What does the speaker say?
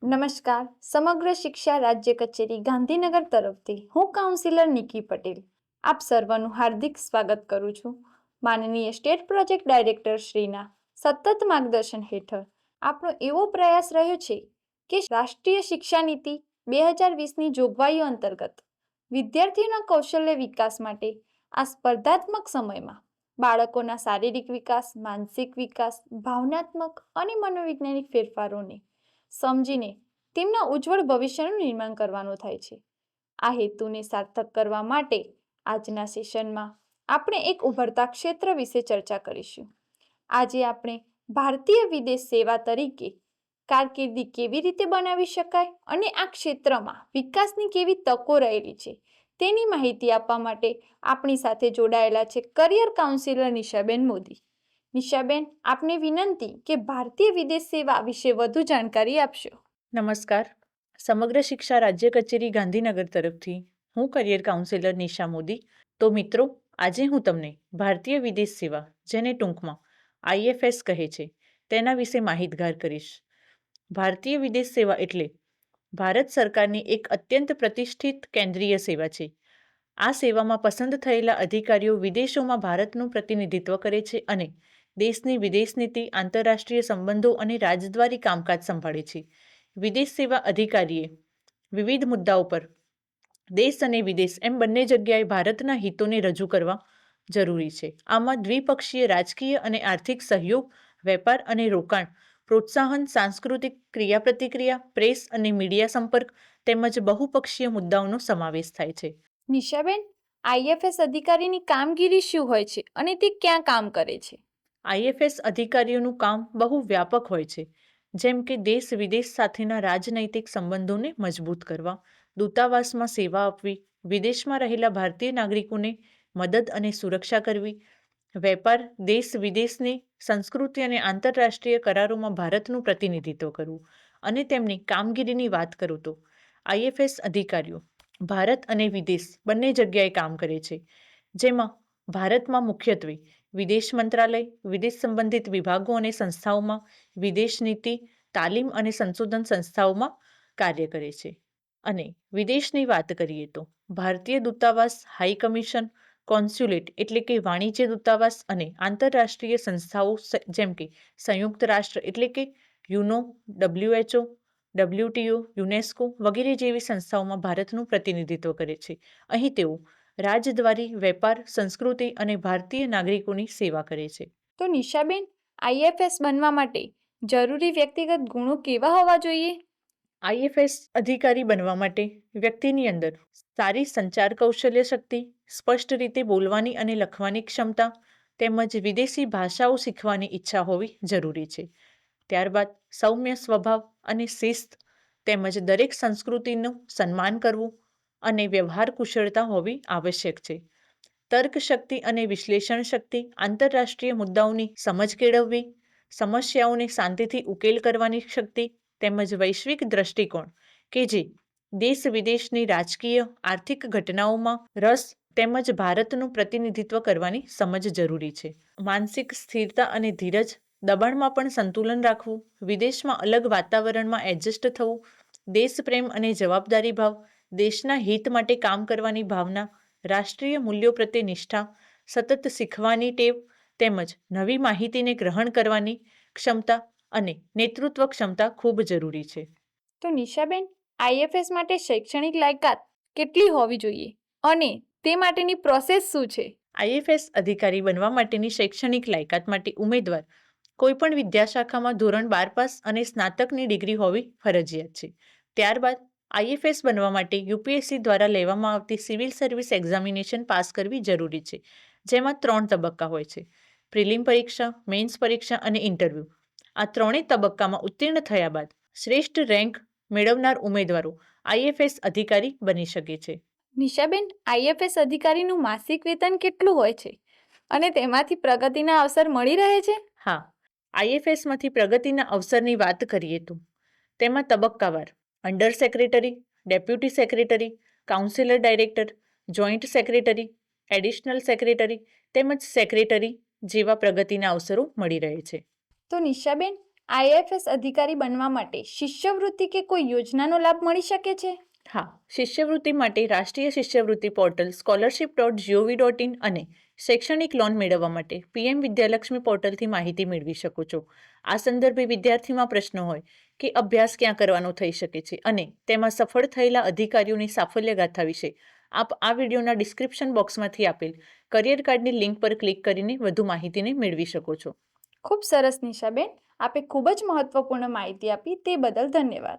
નમસ્કાર. સમગ્ર શિક્ષા રાજ્ય કચેરી ગાંધીનગર તરફથી હું કાઉન્સિલર નિકી પટેલ આપ સર્વનું હાર્દિક સ્વાગત કરું છું. માનનીય સ્ટેટ પ્રોજેક્ટ ડાયરેક્ટર શ્રીના સતત માર્ગદર્શન હેઠળ આપણો એવો પ્રયાસ રહ્યો છે કે રાષ્ટ્રીય શિક્ષા નીતિ 2020ની જોગવાઈઓ અંતર્ગત વિદ્યાર્થીઓના કૌશલ્ય વિકાસ માટે આ સ્પર્ધાત્મક સમયમાં બાળકોના શારીરિક વિકાસ, માનસિક વિકાસ, ભાવનાત્મક અને મનોવૈજ્ઞાનિક ફેરફારોને સમજીને તેમના ઉજ્જવળ ભવિષ્યનું નિર્માણ કરવાનો થાય છે. આ હેતુને સાર્થક કરવા માટે આજના સેશનમાં આપણે એક ઉભરતા ક્ષેત્ર વિશે ચર્ચા કરીશું. આજે આપણે ભારતીય વિદેશ સેવા તરીકે કારકિર્દી કેવી રીતે બનાવી શકાય અને આ ક્ષેત્રમાં વિકાસની કેવી તકો રહેલી છે તેની માહિતી આપવા માટે આપણી સાથે જોડાયેલા છે કરિયર કાઉન્સિલર નિશાબેન મોદી. નિશાબેન, આપને વિનંતી કે ભારતીય વિદેશ સેવા વિશે વધુ જાણકારી આપશો. નમસ્કાર. સમગ્ર શિક્ષા રાજ્ય કચેરી ગાંધીનગર તરફથી હું કરિયર કાઉન્સિલર નિશા મોદી. તો મિત્રો, આજે હું તમને ભારતીય વિદેશ સેવા, જેને ટૂંકમાં IFS કહે છે, તેના વિશે માહિતગાર કરીશ. ભારતીય વિદેશ સેવા એટલે ભારત સરકારની એક અત્યંત પ્રતિષ્ઠિત કેન્દ્રીય સેવા છે. આ સેવામાં પસંદ થયેલા અધિકારીઓ વિદેશોમાં ભારતનું પ્રતિનિધિત્વ કરે છે અને દેશની વિદેશ નીતિ, આંતરરાષ્ટ્રીય સંબંધો અને રાજદ્વારી કામકાજ સંભાળે છે. વિદેશ સેવા અધિકારીએ વિવિધ મુદ્દાઓ પર દેશ અને વિદેશ એમ બંને જગ્યાએ ભારતના હિતોને રજૂ કરવા જરૂરી છે. આમાં દ્વિપક્ષીય રાજકીય અને આર્થિક સહયોગ, વેપાર અને રોકાણ, પ્રોત્સાહન, સાંસ્કૃતિક ક્રિયાપ્રતિક્રિયા, પ્રેસ અને મીડિયા સંપર્ક તેમજ બહુપક્ષીય મુદ્દાઓનો સમાવેશ થાય છે. નિશાબેન, IFS અધિકારીની કામગીરી શું હોય છે અને તે ક્યાં કામ કરે છે? IFS અધિકારીઓનું કામ બહુ વ્યાપક હોય છે, જેમ કે દેશ વિદેશ સાથેના રાજનૈતિક સંબંધોને મજબૂત કરવા, દૂતાવાસમાં સેવા આપવી, વિદેશમાં રહેલા ભારતીય નાગરિકોને મદદ અને સુરક્ષા કરવી, વેપાર, દેશ વિદેશની સંસ્કૃતિ અને આંતરરાષ્ટ્રીય કરારોમાં ભારતનું પ્રતિનિધિત્વ કરવું. અને તેમની કામગીરીની વાત કરું તો IFS અધિકારીઓ ભારત અને વિદેશ બંને જગ્યાએ કામ કરે છે, જેમાં ભારતમાં મુખ્યત્વે વિદેશ મંત્રાલય, વિદેશ સંબંધિત વિભાગો અને સંસ્થાઓમાં, વિદેશ નીતિ, તાલીમ અને સંશોધન સંસ્થાઓમાં કાર્ય કરે છે. અને વિદેશની વાત કરીએ તો ભારતીય દૂતાવાસ, હાઈ કમિશન, કોન્સ્યુલેટ એટલે કે વાણિજ્ય દૂતાવાસ અને આંતરરાષ્ટ્રીય સંસ્થાઓ જેમ કે સંયુક્ત રાષ્ટ્ર એટલે કે યુનો, WHO, WTO, યુનેસ્કો વગેરે જેવી સંસ્થાઓમાં ભારતનું પ્રતિનિધિત્વ કરે છે. અહીં તેઓ રાજદ્વારી, વેપાર, સંસ્કૃતિ અને ભારતીય નાગરિકોની સેવા કરે છે. તો નિશાબેન, IFS બનવા માટે જરૂરી વ્યક્તિગત ગુણો કેવા હોવા જોઈએ? IFS અધિકારી બનવા માટે વ્યક્તિની અંદર સારી સંચાર કૌશલ્ય શક્તિ, સ્પષ્ટ રીતે બોલવાની અને લખવાની ક્ષમતા તેમજ વિદેશી ભાષાઓ શીખવાની ઈચ્છા હોવી જરૂરી છે. ત્યારબાદ સૌમ્ય સ્વભાવ અને શિસ્ત તેમજ દરેક સંસ્કૃતિનું સન્માન કરવું અને વ્યવહાર કુશળતા હોવી આવશ્યક છે. તર્ક શક્તિ અને વિશ્લેષણ શક્તિ, આંતરરાષ્ટ્રીય મુદ્દાઓની સમજ કેળવવી, સમસ્યાઓને શાંતિથી ઉકેલ કરવાની શક્તિ તેમજ વૈશ્વિક દ્રષ્ટિકોણ કે જે દેશ વિદેશની રાજકીય, આર્થિક ઘટનાઓમાં રસ તેમજ ભારતનું પ્રતિનિધિત્વ કરવાની સમજ જરૂરી છે. માનસિક સ્થિરતા અને ધીરજ, દબાણમાં પણ સંતુલન રાખવું, વિદેશમાં અલગ વાતાવરણમાં એડજસ્ટ થવું, દેશપ્રેમ અને જવાબદારી ભાવ, દેશના હિત માટે કામ કરવાની ભાવના, રાષ્ટ્રીય મૂલ્યો પ્રત્યે નિષ્ઠા, સતત શીખવાની ટેવ તેમજ નવી માહિતીને ગ્રહણ કરવાની ક્ષમતા અને નેતૃત્વ ક્ષમતા ખૂબ જરૂરી છે. તો નિશાબેન, IFS માટે શૈક્ષણિક લાયકાત કેટલી હોવી જોઈએ અને તે માટેની પ્રોસેસ શું છે? IFS અધિકારી બનવા માટેની શૈક્ષણિક લાયકાત માટે ઉમેદવાર કોઈપણ વિદ્યાશાખામાં ધોરણ 12 પાસ અને સ્નાતકની ડિગ્રી હોવી ફરજિયાત છે. ત્યારબાદ IFS બનવા માટે UPSC દ્વારા લેવામાં આવતી સિવિલ સર્વિસ એક્ઝામિનેશન પાસ કરવી જરૂરી છે, જેમાં 3 તબક્કા હોય છે: પ્રિલિમ પરીક્ષા, મેન્સ પરીક્ષા અને ઇન્ટરવ્યૂ. આ ત્રણેય તબક્કામાં ઉત્તીર્ણ થયા બાદ શ્રેષ્ઠ રેન્ક મેળવનાર ઉમેદવારો IFS અધિકારી બની શકે છે. નિશાબેન, IFS અધિકારીનું માસિક વેતન કેટલું હોય છે અને તેમાંથી પ્રગતિના અવસર મળી રહે છે? હા, IFSમાંથી પ્રગતિના અવસરની વાત કરીએ તો તેમાં તબક્કાવાર under secretary, deputy secretary, councillor director, joint secretary, additional secretary તેમજ સેક્રેટરી જેવા પ્રગતિના અવસરો મળી રહે છે. તો નિશાબેન, આઈએફએસ અધિકારી બનવા માટે શિષ્યવૃત્તિ કે કોઈ યોજનાનો લાભ મળી શકે છે? હા, શિષ્યવૃત્તિ માટે રાષ્ટ્રીય શિષ્યવૃત્તિ પોર્ટલ scholarship.gov.in અને શૈક્ષણિક લોન મેળવવા માટે પીએમ વિદ્યાલક્ષ્મી પોર્ટલથી માહિતી મેળવી શકો છો. આ સંદર્ભે વિદ્યાર્થીમાં પ્રશ્ન હોય કે અભ્યાસ ક્યાં કરવાનો થઈ શકે છે અને તેમાં સફળ થયેલા અધિકારીઓની સાફલ્યગાથા વિશે આપ આ વિડીયોના ડિસ્ક્રિપ્શન બોક્સમાંથી આપેલ કરિયર કાર્ડની લિંક પર ક્લિક કરીને વધુ માહિતીને મેળવી શકો છો. ખૂબ સરસ નિશાબેન, આપે ખૂબ જ મહત્વપૂર્ણ માહિતી આપી તે બદલ ધન્યવાદ.